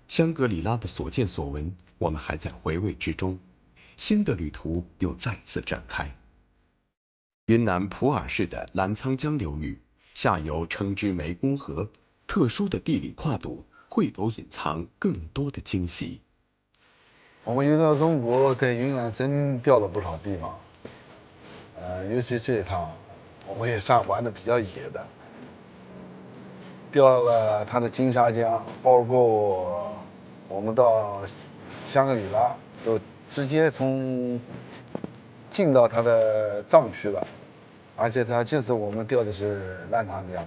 香格里拉的所见所闻，我们还在回味之中，新的旅途又再次展开。云南普洱市的澜沧江流域，下游称之湄公河，特殊的地理跨度会否隐藏更多的惊喜？我们游到中国，在云南真钓了不少地方，尤其这一趟，我们也算玩的比较野的，钓了它的金沙江，包括我们到香格里拉，都直接进到它的藏区了，而且它这次我们钓的是澜沧江。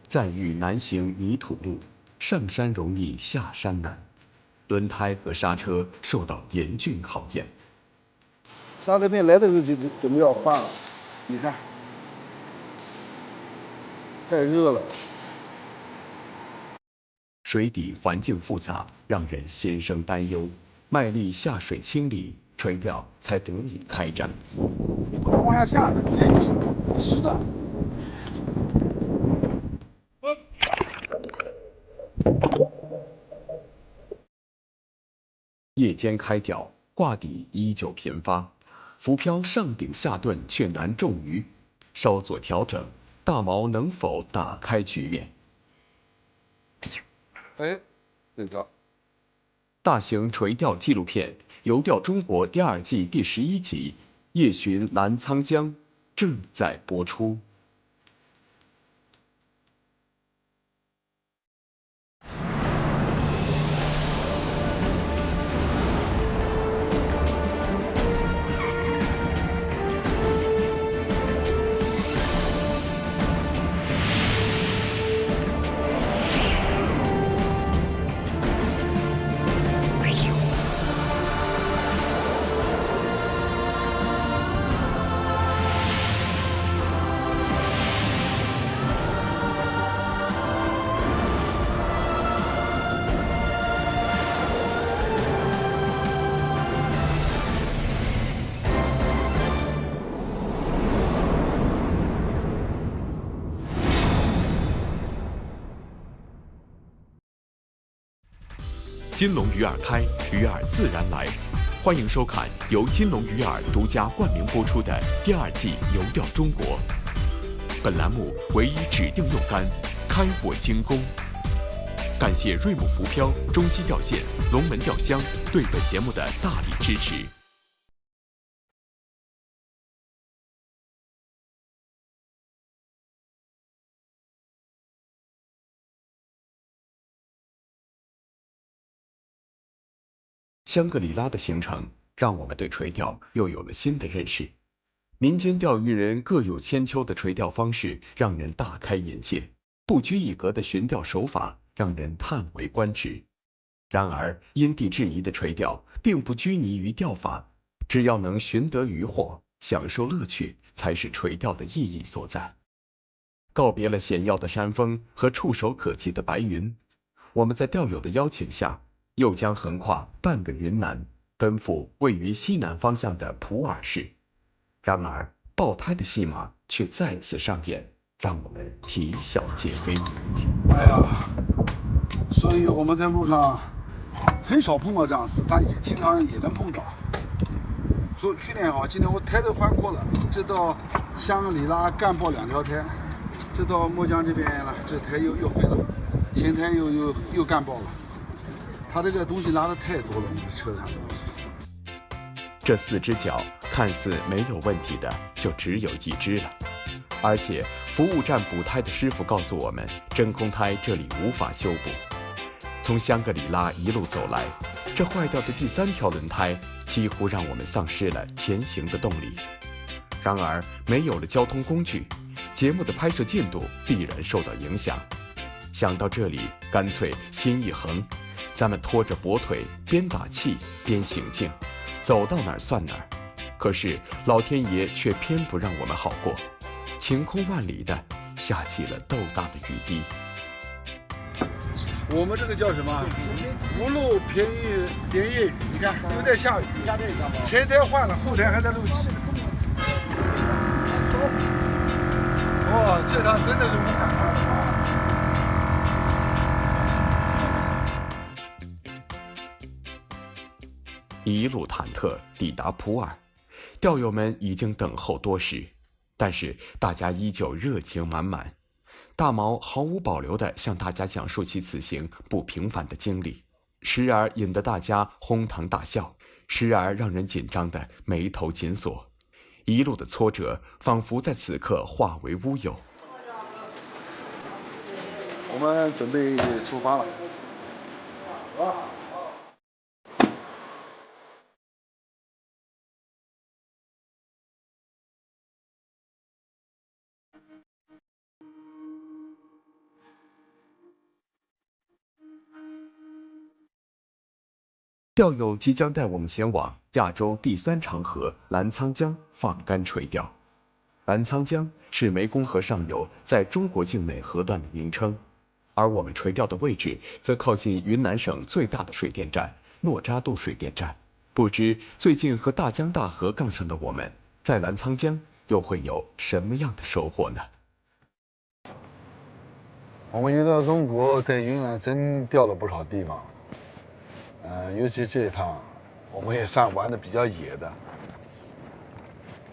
再遇难行泥土路，上山容易下山难，轮胎和刹车受到严峻考验。刹车片来的时候就准备要换了，你看，太热了。水底环境复杂，让人心生担忧。卖力下水清理，垂钓才得以开展。不能往下下，实的。夜间开钓，挂底依旧频发，浮漂上顶下顿却难中鱼。稍作调整，大锚能否打开局面？哎，这个大型垂钓纪录片《游钓中国》第2季第11集《夜巡澜沧江》正在播出。金龙鱼饵开，鱼饵自然来。欢迎收看由金龙鱼饵独家冠名播出的第2季《游钓中国》。本栏目唯一指定用竿，开我精工。感谢瑞木浮漂、中西钓线、龙门钓箱对本节目的大力支持。香格里拉的行程让我们对垂钓又有了新的认识。民间钓鱼人各有千秋的垂钓方式让人大开眼界，不拘一格的寻钓手法让人叹为观止。然而，因地制宜的垂钓并不拘泥于钓法，只要能寻得渔获，享受乐趣，才是垂钓的意义所在。告别了险要的山峰和触手可及的白云，我们在钓友的邀请下，又将横跨半个云南，奔赴位于西南方向的普洱市。然而，爆胎的戏码却再次上演，让我们啼笑皆非。哎呀，所以我们在路上很少碰到这样事，但也经常也能碰到。所以去年今年我胎都换过了，这到香格里拉干爆2条胎，这到墨江这边了，这胎又废了，前胎又干爆了。它这个东西拉的太多了，你车上的东西。这4只脚看似没有问题的，就只有1只了。而且服务站补胎的师傅告诉我们，真空胎这里无法修补。从香格里拉一路走来，这坏掉的第3条轮胎几乎让我们丧失了前行的动力。然而，没有了交通工具，节目的拍摄进度必然受到影响。想到这里，干脆心一横，咱们拖着跛腿，边打气边行进，走到哪儿算哪儿。可是老天爷却偏不让我们好过，晴空万里的下起了豆大的雨滴。我们这个叫什么？无路便夜雨，你看又在下雨，前胎换了，后胎还在漏气。哇，这趟真的是无感了。一路忐忑抵达普洱，钓友们已经等候多时，但是大家依旧热情满满。大毛毫无保留地向大家讲述起此行不平凡的经历，时而引得大家哄堂大笑，时而让人紧张的眉头紧锁。一路的挫折仿佛在此刻化为乌有。我们准备出发了。钓友即将带我们前往亚洲第3长河澜沧江放竿垂钓。澜沧江是湄公河上游在中国境内河段的名称，而我们垂钓的位置则靠近云南省最大的水电站诺扎度水电站。不知最近和大江大河杠上的我们，在澜沧江又会有什么样的收获呢？我们游到中国，在云南真钓了不少地方。尤其这一趟，我们也算玩的比较野的，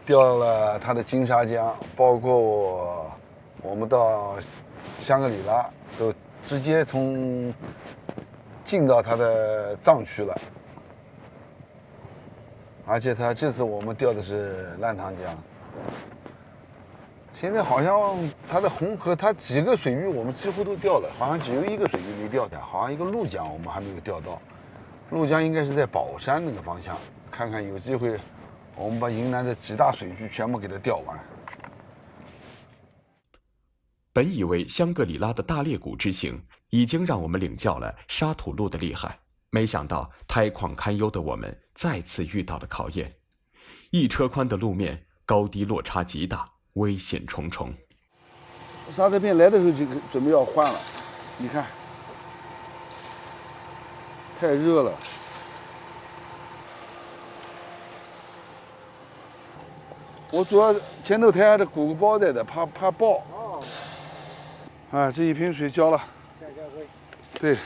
钓了它的金沙江，包括我们到香格里拉，都直接进到它的藏区了。而且这次我们钓的是澜沧江，现在好像它的红河，它几个水域我们几乎都钓了，好像只有一个水域没钓的，好像一个怒江我们还没有钓到。怒江应该是在宝山那个方向，看看有机会，我们把云南的几大水域全部给它钓完。本以为香格里拉的大裂谷之行已经让我们领教了沙土路的厉害，没想到胎况堪忧的我们再次遇到了考验。1车宽的路面，高低落差极大，危险重重。刹车片来的时候就准备要换了，你看。太热了，我主要前头胎还是鼓个包带的，怕爆。啊，这一瓶水浇了。对。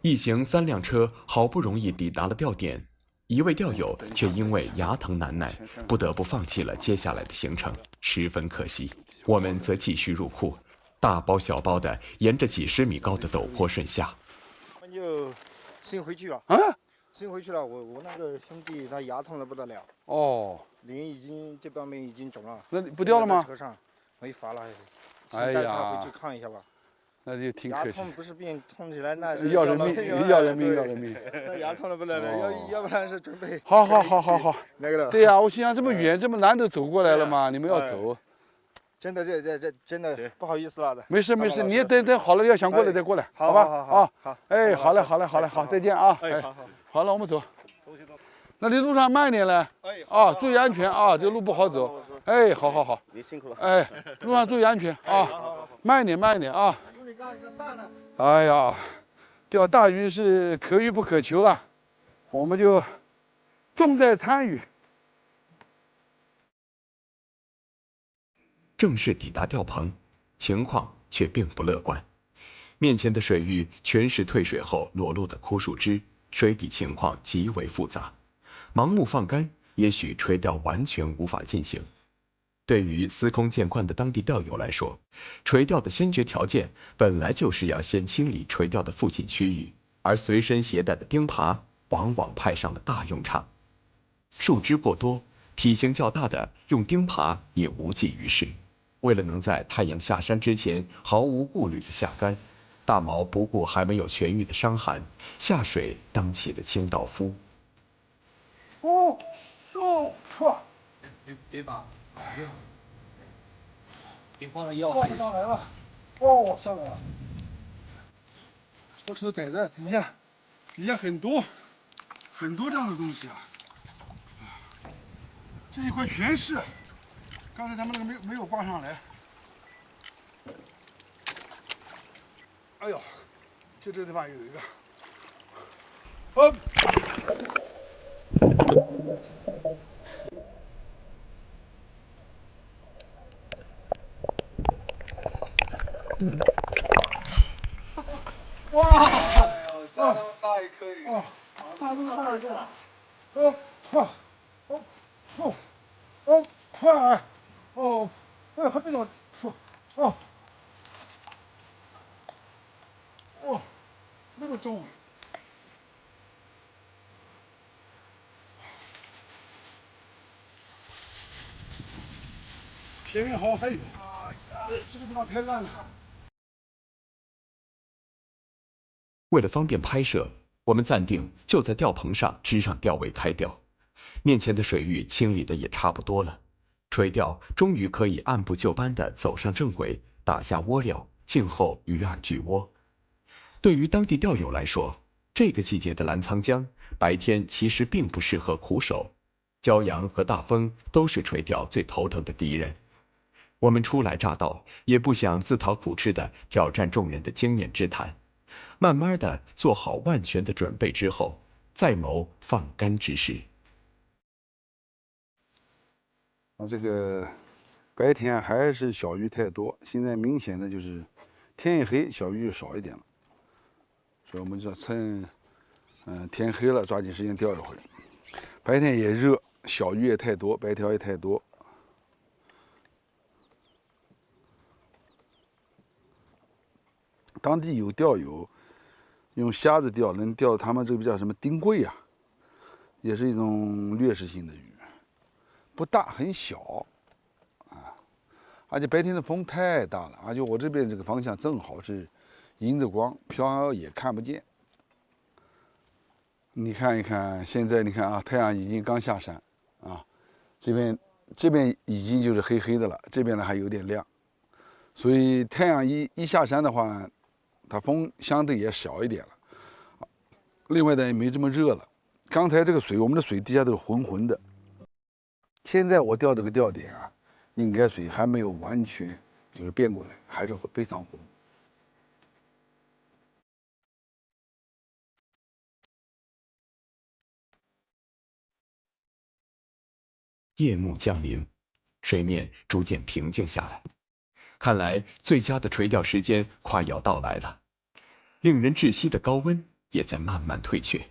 一行3辆车好不容易抵达了钓点，一位钓友却因为牙疼难耐，不得不放弃了接下来的行程，十分可惜。我们则继续入库，大包小包的沿着几十米高的陡坡顺下。就先回去了先回去了。我那个兄弟他牙痛的不得了。哦。脸这方面已经肿了。那你不钓了吗？车上没法了。哎呀。带他回去看一下吧。那就挺可惜。牙痛不是病，痛起来那是要人命，要人命。那牙痛的不得了，要不然是准备。好。那个了。对呀，我心想这么远这么难得走过来了嘛，你们要走。真的，这真的不好意思了的。没事，你也等好了，要想过来再过来，好吧？好。哎，好嘞，好，再见啊！哎，好了，我们走。那你路上慢点嘞。啊，注意安全啊，这路不好走。哎，好。你辛苦了。哎，路上注意安全啊，慢一点啊。哎呀，钓大鱼是可遇不可求了，我们就重在参与。正式抵达钓棚，情况却并不乐观。面前的水域全是退水后裸露的枯树枝，水底情况极为复杂。盲目放竿，也许垂钓完全无法进行。对于司空见惯的当地钓友来说，垂钓的先决条件本来就是要先清理垂钓的附近区域，而随身携带的钉耙往往派上了大用场。树枝过多，体型较大的用钉耙也无济于事。为了能在太阳下山之前毫无顾虑的下竿，大毛不顾还没有痊愈的伤寒，下水当起了清道夫。别把，别忘了腰。上来了，上来了。我瞅崽子底下很多这样的东西啊，这一块全是。刚才他们那个没有挂上来。哎呦，就这地方有一个。哇！哎呦，这么大一颗鱼！还没到，那么重。前面好还有，这个地方太烂了。为了方便拍摄，我们暂定就在吊棚上支上吊位开吊。面前的水域清理的也差不多了，垂钓终于可以按部就班地走上正轨，打下窝料，静候鱼饵聚窝。对于当地钓友来说，这个季节的澜沧江白天其实并不适合苦手，骄阳和大风都是垂钓最头疼的敌人。我们初来乍到，也不想自讨苦吃的挑战众人的经验之谈，慢慢的做好万全的准备之后，再谋放竿之事。这个白天还是小鱼太多，现在明显的就是天一黑小鱼就少一点了，所以我们就趁天黑了抓紧时间钓一回。白天也热，小鱼也太多，白条也太多。当地有钓友用虾子钓，能钓他们这个叫什么丁贵啊，也是一种掠食性的鱼，不大，很小啊，而且白天的风太大了，而且我这边这个方向正好是迎着光，漂也看不见。你看一看，现在你看啊，太阳已经刚下山啊，这边已经就是黑黑的了，这边呢还有点亮，所以太阳一下山的话，它风相对也小一点了，另外呢也没这么热了。刚才这个水，我们的水底下都是浑浑的，现在我钓这个钓点啊，应该水还没有完全就是变过来，还是非常浑。夜幕降临，水面逐渐平静下来，看来最佳的垂钓时间快要到来了。令人窒息的高温也在慢慢退却，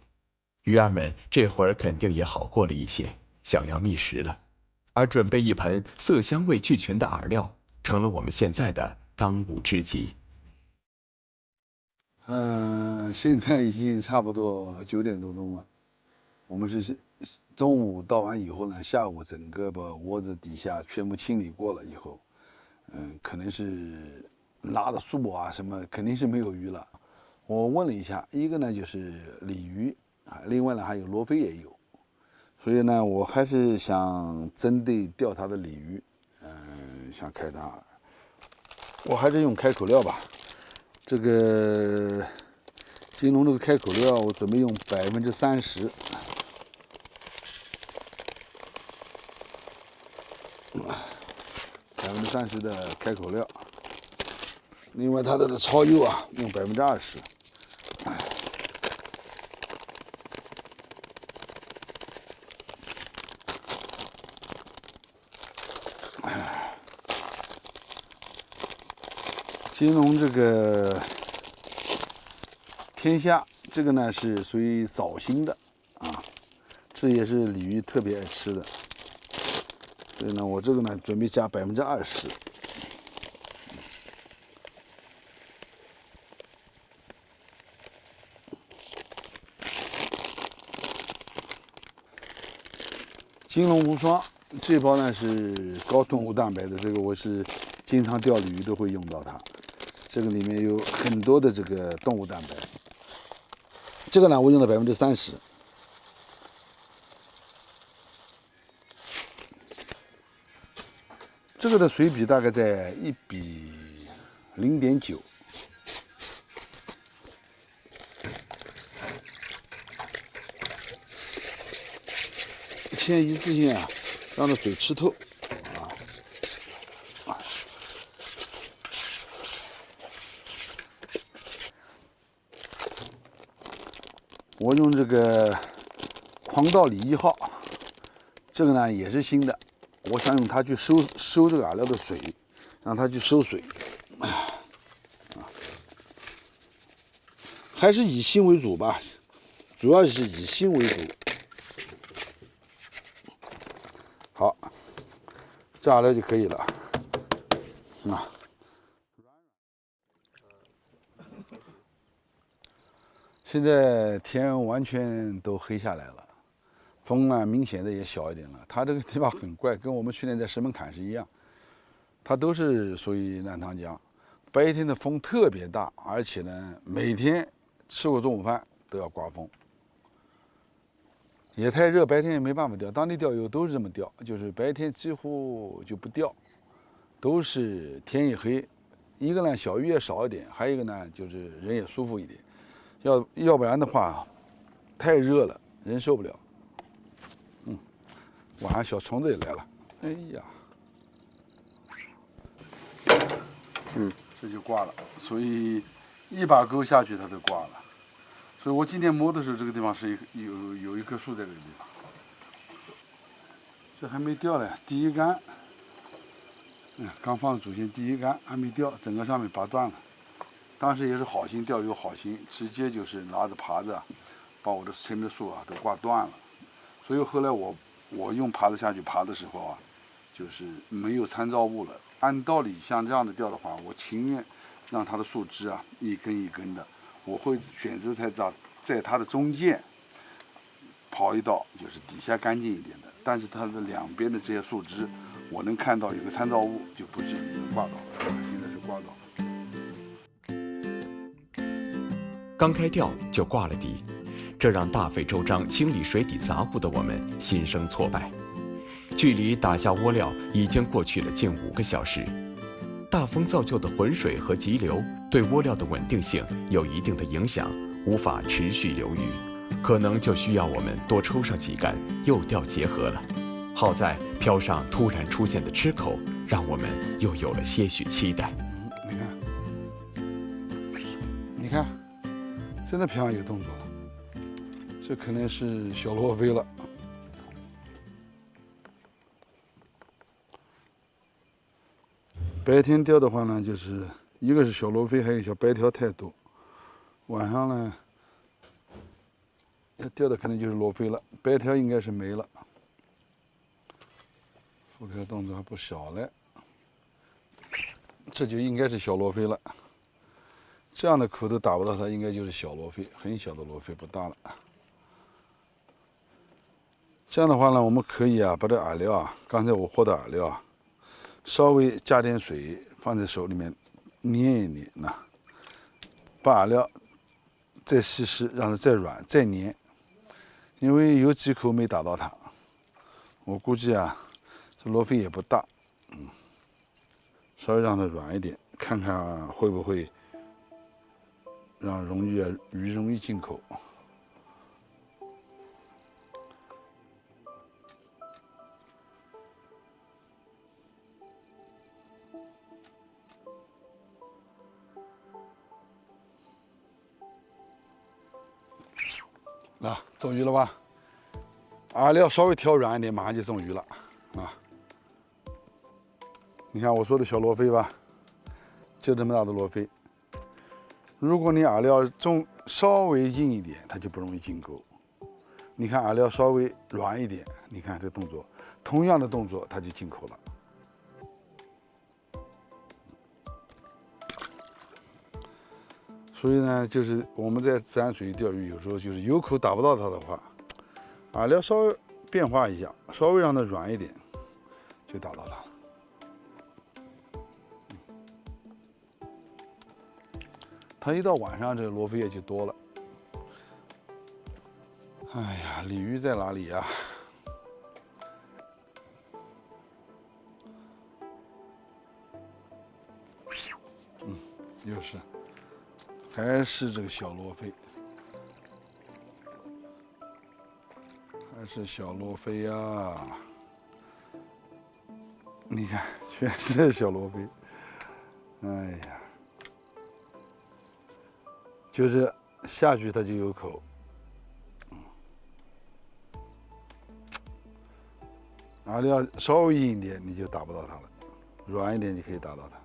鱼儿们这会儿肯定也好过了一些，想要觅食了。而准备一盆色香味俱全的饵料，成了我们现在的当务之急。现在已经差不多9点多钟了。我们是中午钓完以后呢，下午整个把窝子底下全部清理过了以后，可能是拉的树啊什么，肯定是没有鱼了。我问了一下，一个呢就是鲤鱼啊，另外呢还有罗非也有，所以呢我还是想针对钓它的鲤鱼，想开它，我还是用开口料吧。这个金龙这个开口料，我准备用30%。30%的开口料，另外它的超优啊，用20%。金龙这个天虾，这个呢是属于藻型的啊，这也是鲤鱼特别爱吃的。所以呢，我这个呢准备加20%。金龙无双这包呢是高动物蛋白的，这个我是经常钓鲤鱼都会用到它。这个里面有很多的这个动物蛋白。这个呢，我用了30%。这个的水比大概在1比0.9。先一次性啊，让它水吃透啊。我用这个狂盗鲤1号，这个呢也是新的。我想用它去收这个饵料的水，让它去收水，还是以新为主吧，主要是以心为主。好，炸了就可以了。啊，现在天完全都黑下来了，风啊明显的也小一点了。它这个地方很怪，跟我们去年在石门坎是一样，它都是属于南塘江，白天的风特别大，而且呢每天吃过中午饭都要刮风。也太热，白天也没办法钓。当地钓友都是这么钓，就是白天几乎就不钓，都是天一黑。一个呢，小鱼也少一点；还有一个呢，就是人也舒服一点。要不然的话，太热了，人受不了。晚上小虫子也来了。哎呀，这就挂了。所以一把钩下去，它就挂了。所以我今天摸的时候，这个地方是有一棵树在这个地方，这还没掉呢，第一杆，刚放主线第一杆还没掉，整个上面拔断了。当时也是好心，钓友好心，直接就是拿着耙子把我的前面的树都挂断了。所以后来我用耙子下去耙的时候就是没有参照物了。按道理像这样的钓的话，我情愿让它的树枝一根一根的。我会选择在它的中间刨一道，就是底下干净一点的，但是它的两边的这些树枝，我能看到有个参照物，就不至于能挂到。现在是挂到。刚开钓就挂了底，这让大费周章清理水底杂物的我们心生挫败。距离打下窝料已经过去了近5个小时。大风造就的浑水和急流对窝料的稳定性有一定的影响，无法持续流域，可能就需要我们多抽上几杆，诱钓结合了。好在漂上突然出现的吃口，让我们又有了些许期待。你看，真的漂上有动作了，这可能是小罗非了。白天钓的话呢，就是一个是小罗非，还有小白条太多。晚上呢，要钓的可能就是罗非了，白条应该是没了。浮开动作还不小嘞，这就应该是小罗非了。这样的口都打不到它，应该就是小罗非，很小的罗非，不大了。这样的话呢，我们可以把这饵料刚才我和的饵料稍微加点水，放在手里面捏一捏，把饵料再稀释，让它再软再粘。因为有几口没打到它，我估计这罗非也不大，稍微让它软一点，看看会不会让鱼容易进口。中鱼了吧？饵料稍微调软一点，马上就中鱼了你看我说的小罗非吧，就这么大的罗非。如果你饵料稍微硬一点，它就不容易进钩。你看饵料稍微软一点，你看这动作，同样的动作它就进口了。所以呢，就是我们在自然水域钓鱼，有时候就是有口打不到它的话，饵料稍微变化一下，稍微让它软一点，就打到它了。它一到晚上，这个罗非也就多了。哎呀，鲤鱼在哪里呀？又是。还是这个小罗非，还是小罗非呀！你看，全是小罗非。哎呀，就是下去它就有口。饵料稍微硬一点，你就打不到它了；软一点，你可以打到它。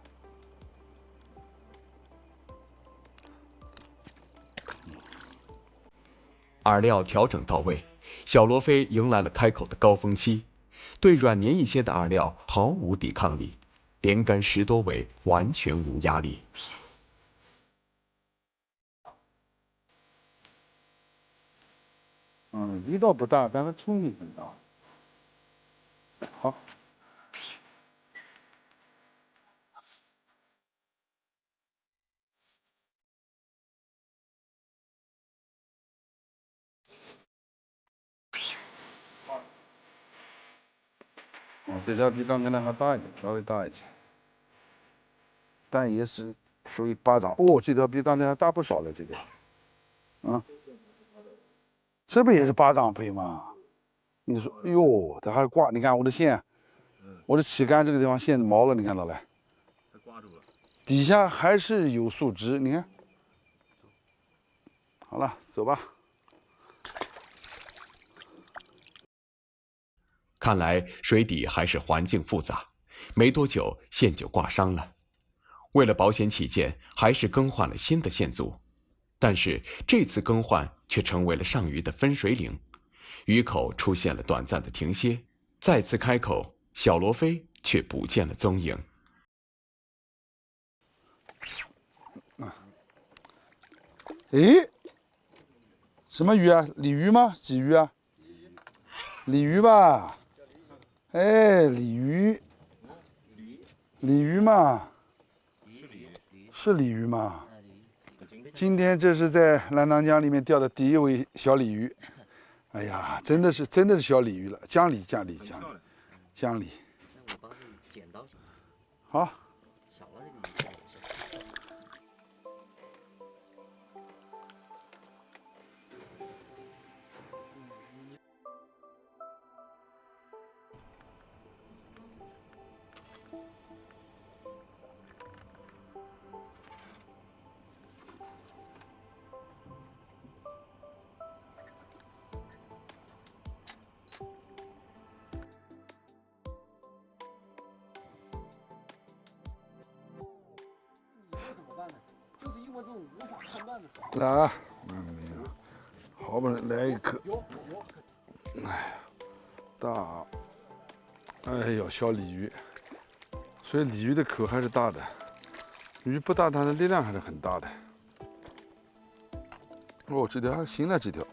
饵料调整到位，小罗非迎来了开口的高峰期，对软黏一些的饵料毫无抵抗力，连干10多尾完全无压力。力道不大，但是冲力很大。好。这条比刚才那还大一点，稍微大一点，但也是属于巴掌。哦，这条比刚才还大不少了，这个。这不也是巴掌肥吗？你说，哎呦，这还是挂，你看我的线，我的旗杆这个地方线毛了，你看到了？挂住了。底下还是有树枝，你看。好了，走吧。看来水底还是环境复杂，没多久线就挂伤了。为了保险起见，还是更换了新的线组。但是这次更换却成为了上鱼的分水岭，鱼口出现了短暂的停歇，再次开口，小罗非却不见了踪影。诶，什么鱼啊？鲤鱼吗？鲫鱼啊？鲤鱼吧？哎，鲤鱼，鲤鱼嘛，是鲤鱼吗？今天这是在澜塘江里面钓的第一尾小鲤鱼，哎呀，真的是小鲤鱼了，江鲤。好。来啊，好不容易来一颗，哎呀，大，哎呦，小鲤鱼，所以鲤鱼的口还是大的，鱼不大，它的力量还是很大的。哦，这条还行了，这条，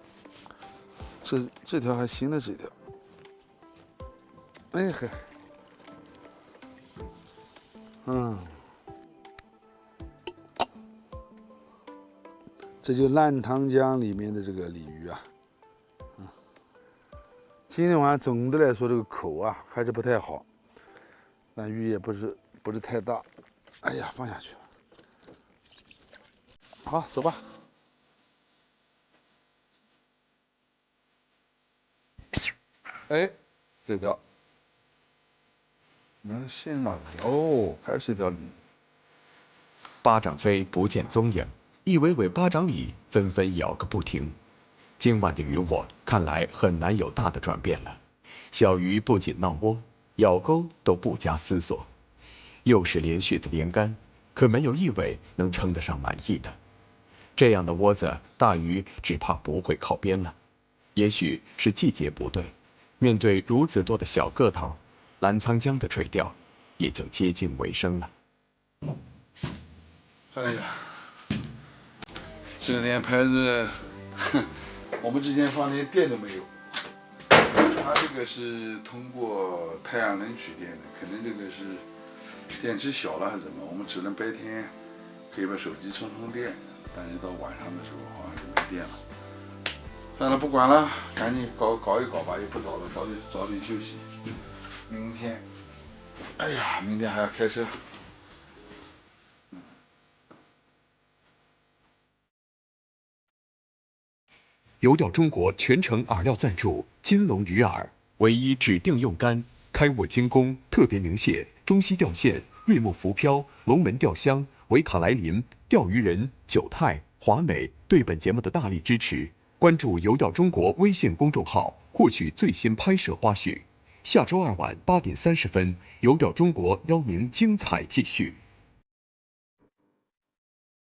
这条还行了，这条，哎嘿，这就澜塘江里面的这个鲤鱼啊，今天晚上总的来说这个口啊还是不太好，但鱼也不是太大，哎呀，放下去了。好，走吧。哎，这条，线哪里？哦，还是一条鲤。巴掌飞不见踪影，一尾尾巴掌鲤纷纷咬个不停。今晚的渔获看来很难有大的转变了。小鱼不仅闹窝，咬钩都不加思索。又是连续的连杆，可没有一尾能称得上满意的。这样的窝子，大鱼只怕不会靠边了。也许是季节不对，面对如此多的小个头，澜沧江的垂钓也就接近尾声了。哎呀，这连牌子，我们之前放连电都没有。它这个是通过太阳能取电的，可能这个是电池小了还是怎么，我们只能白天可以把手机充电，但是到晚上的时候好像是没电了。算了，不管了，赶紧搞一搞吧，也不早了，早点休息。明天，哎呀，明天还要开车。游钓中国全程饵料赞助金龙鱼饵，唯一指定用竿开握精工、特别明蟹、中西钓线、瑞木浮漂、龙门钓箱、维卡莱林、钓鱼人、九泰、华美对本节目的大力支持。关注游钓中国微信公众号，获取最新拍摄花絮。下周2晚8点30分，游钓中国邀您精彩继续。